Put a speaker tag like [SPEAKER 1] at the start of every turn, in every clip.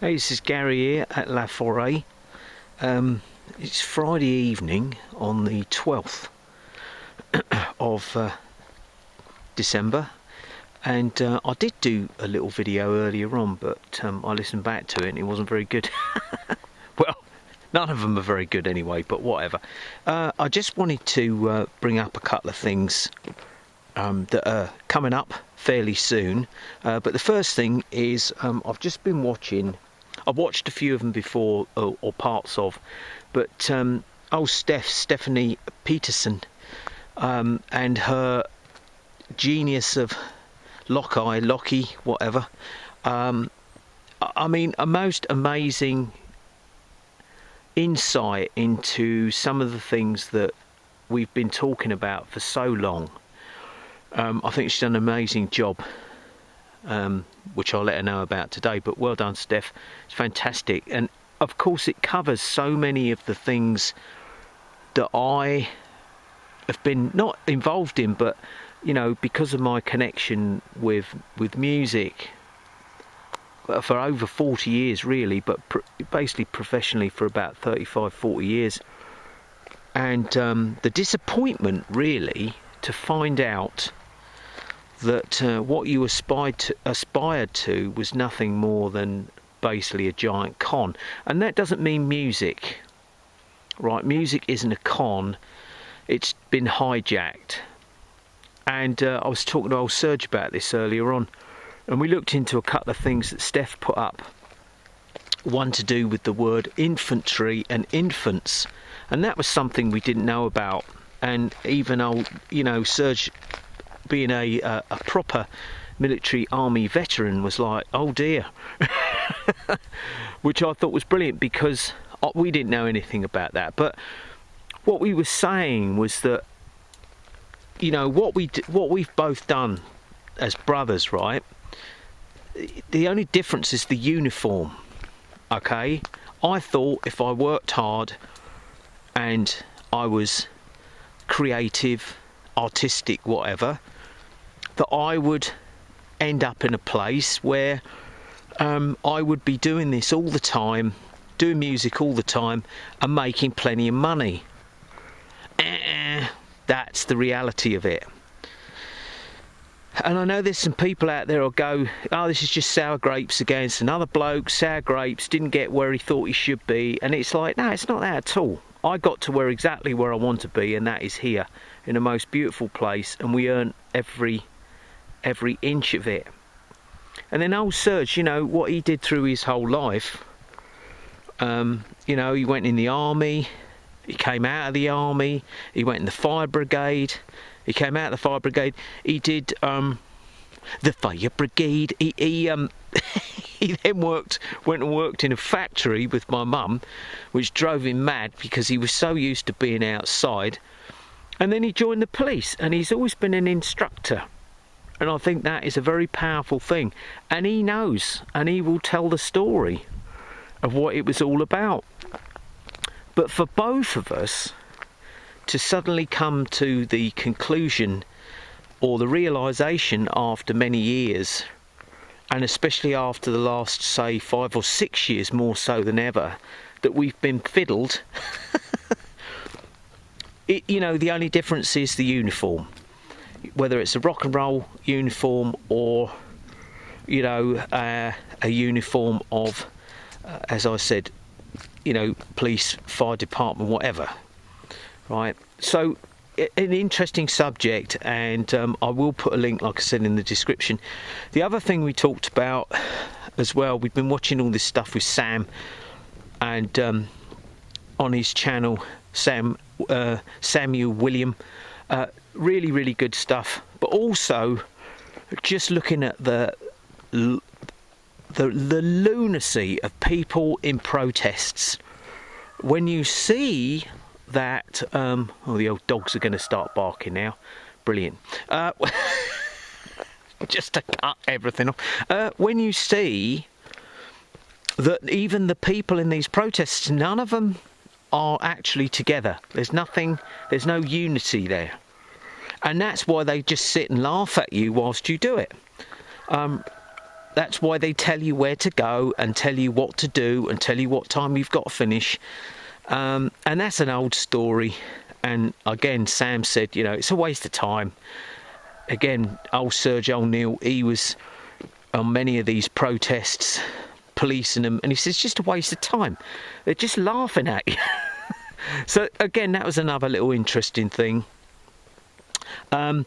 [SPEAKER 1] Hey, this is Gary here at La Forêt. It's Friday evening on the 12th of December, and I did do a little video earlier on, but I listened back to it and it wasn't very good. Well, none of them are very good anyway, but whatever. I just wanted to bring up a couple of things that are coming up fairly soon, but the first thing is I've just been watching. I've watched a few of them before, or parts of, but Stephanie Peterson, and her genius of LOCI, whatever. I mean, a most amazing insight into some of the things that we've been talking about for so long. I think she's done an amazing job, which I'll let her know about today, but well done, Steph. It's fantastic, and of course it covers so many of the things that I have been not involved in, but you know, because of my connection with music for over 40 years really, but basically professionally for about 35-40 years, and the disappointment really to find out that what you aspired to was nothing more than basically a giant con. And that doesn't mean music, right? Music isn't a con, it's been hijacked. And I was talking to old Serge about this earlier on, and we looked into a couple of things that Steph put up. One to do with the word infantry and infants, and that was something we didn't know about. And even old, you know, Serge, being a proper military army veteran, was like, oh dear. Which I thought was brilliant, because we didn't know anything about that. But what we were saying was that, you know, what we've both done as brothers, right? The only difference is the uniform, okay? I thought if I worked hard and I was creative, artistic, whatever, that I would end up in a place where I would be doing this all the time, doing music all the time, and making plenty of money. That's the reality of it. And I know there's some people out there who'll go, oh, this is just sour grapes against another bloke, sour grapes, didn't get where he thought he should be. And it's like, no, it's not that at all. I got to exactly where I want to be, and that is here, in the most beautiful place, and we earn every inch of it. And then old Serge, you know, what he did through his whole life, you know, he went in the army, he came out of the army, he went in the fire brigade, he came out of the fire brigade, he did the fire brigade, he he then went and worked in a factory with my mum, which drove him mad because he was so used to being outside. And then he joined the police, and he's always been an instructor. And I think that is a very powerful thing. And he knows, and he will tell the story of what it was all about. But for both of us to suddenly come to the conclusion, or the realisation after many years, and especially after the last, say, 5 or 6 years more so than ever, that we've been fiddled. You know, the only difference is the uniform. Whether it's a rock and roll uniform or, you know, a uniform of, as I said, you know, police, fire department, whatever. Right? So, an interesting subject, and I will put a link, like I said, in the description. The other thing we talked about as well, we've been watching all this stuff with Sam, and on his channel, Samuel William, really good stuff. But also just looking at the lunacy of people in protests. When you see that, oh, the old dogs are going to start barking now. Brilliant. Just to cut everything off. When you see that even the people in these protests, none of them are actually together. There's no unity there. And that's why they just sit and laugh at you whilst you do it. that's why they tell you where to go and tell you what to do and tell you what time you've got to finish. And that's an old story. And again, Sam said, you know, it's a waste of time. Again, old Serge O'Neill, he was on many of these protests, policing them, and he says it's just a waste of time. They're just laughing at you. So again, that was another little interesting thing. And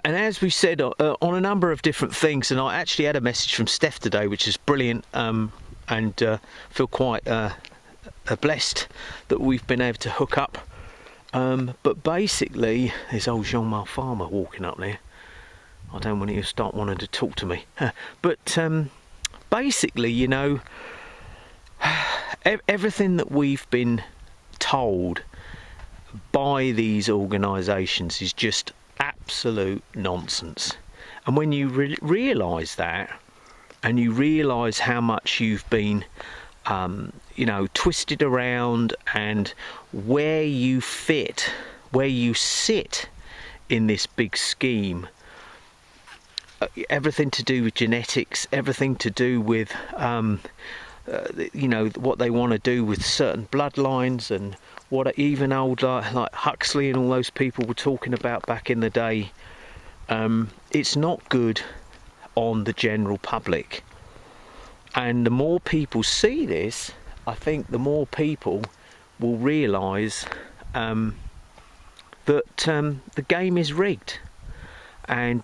[SPEAKER 1] as we said on a number of different things, and I actually had a message from Steph today, which is brilliant, and feel quite blessed that we've been able to hook up. But basically, there's old Jean-Marc Farmer walking up there. I don't want you to start wanting to talk to me. But basically, you know, everything that we've been told by these organisations is just absolute nonsense. And when you realise that, and you realise how much you've been you know, twisted around, and where you fit, where you sit in this big scheme, everything to do with genetics, everything to do with you know, what they want to do with certain bloodlines, and what even old like Huxley and all those people were talking about back in the day. It's not good on the general public. And the more people see this, I think the more people will realise that the game is rigged. And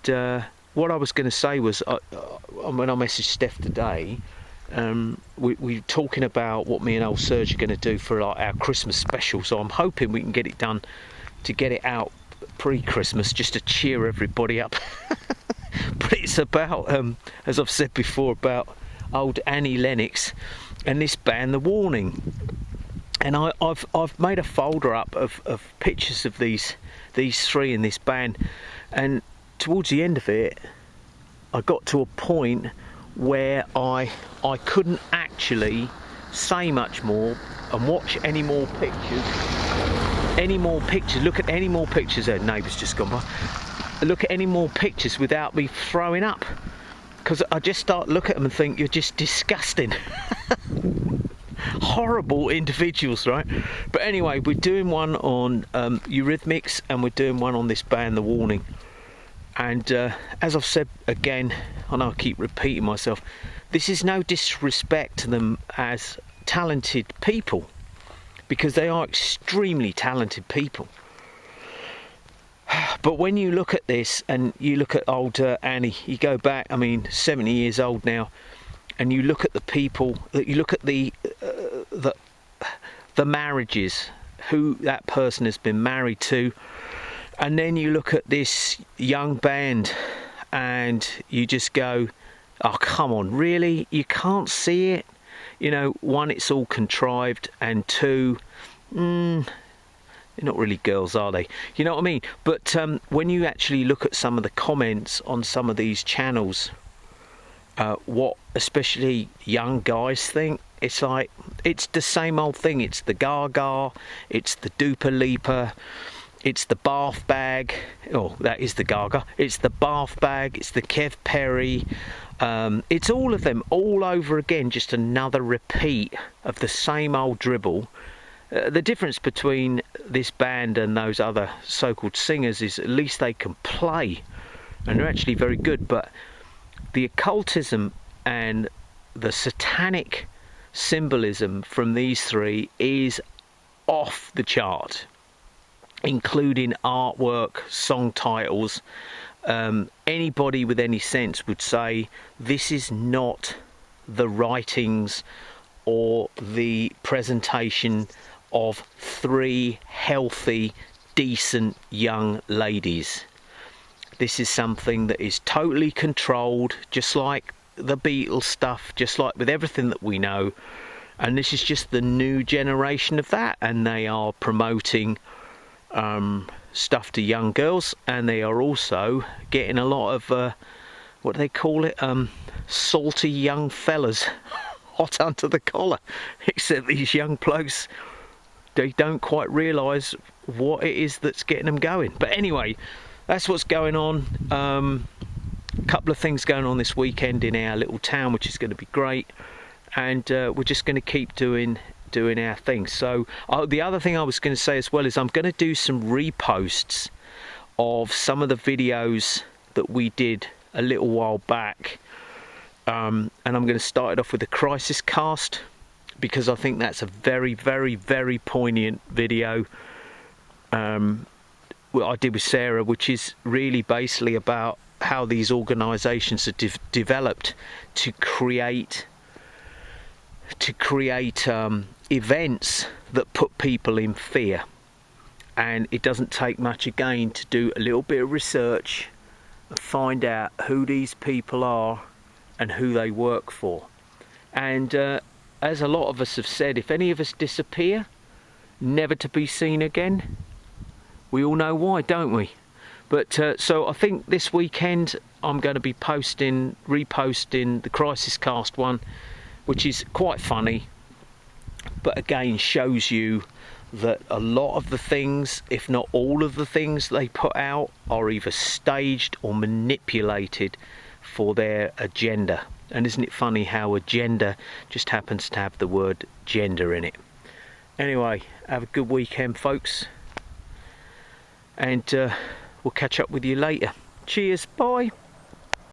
[SPEAKER 1] what I was going to say was, when I messaged Steph today, we're talking about what me and old Serge are going to do for our Christmas special. So I'm hoping we can get it done to get it out pre-Christmas, just to cheer everybody up. But it's about, as I've said before, about old Annie Lennox and this band The Warning. And I've made a folder up of pictures of these three in this band, and towards the end of it I got to a point where I couldn't actually say much more and watch any more pictures, look at any more pictures. Their neighbour's just gone by. Look at any more pictures without me throwing up, because I just start look at them and think, you're just disgusting. Horrible individuals, right? But anyway, we're doing one on Eurythmics, and we're doing one on this band The Warning. And as I've said again, I know I keep repeating myself, this is no disrespect to them as talented people, because they are extremely talented people. But when you look at this, and you look at old Annie, you go back, I mean, 70 years old now, and you look at the people, you look at the marriages, who that person has been married to, and then you look at this young band, and you just go, oh, come on, really? You can't see it? You know, one, it's all contrived, and two, they're not really girls, are they? You know what I mean? But when you actually look at some of the comments on some of these channels, what especially young guys think, it's like, it's the same old thing. It's the Gaga, it's the Duper Leaper, it's the bath bag. Oh, that is the Gaga. It's the bath bag, it's the Kev Perry. It's all of them all over again, just another repeat of the same old dribble. The difference between this band and those other so-called singers is at least they can play, and they're actually very good. But the occultism and the satanic symbolism from these three is off the chart, including artwork, song titles. Anybody with any sense would say this is not the writings or the presentation of three healthy, decent young ladies. This is something that is totally controlled, just like the Beatles stuff, just like with everything that we know. And this is just the new generation of that, and they are promoting stuff to young girls, and they are also getting a lot of what do they call it, salty young fellas hot under the collar. Except these young blokes, they don't quite realise what it is that's getting them going. But anyway, that's what's going on. A couple of things going on this weekend in our little town, which is going to be great, and we're just going to keep doing our thing. So the other thing I was going to say as well is I'm going to do some reposts of some of the videos that we did a little while back, and I'm going to start it off with the crisis cast, because I think that's a very, very, very poignant video what I did with Sarah, which is really basically about how these organisations are developed to create events that put people in fear. And it doesn't take much again to do a little bit of research and find out who these people are and who they work for. And as a lot of us have said, if any of us disappear, never to be seen again, we all know why, don't we? But so I think this weekend I'm going to be reposting the Crisis Cast one, which is quite funny, but again shows you that a lot of the things, if not all of the things they put out, are either staged or manipulated for their agenda. And isn't it funny how agenda just happens to have the word gender in it? Anyway, have a good weekend, folks, and we'll catch up with you later. Cheers, bye.